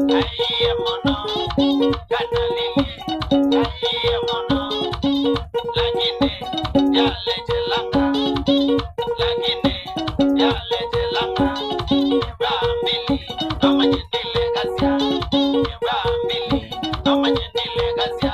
Aye mono, kanalili. Aye mono, lagine, yale jelanga. Lagine, yale jelanga. Ibambili, kama jendile gazia. Ibambili, kama jendile gazia.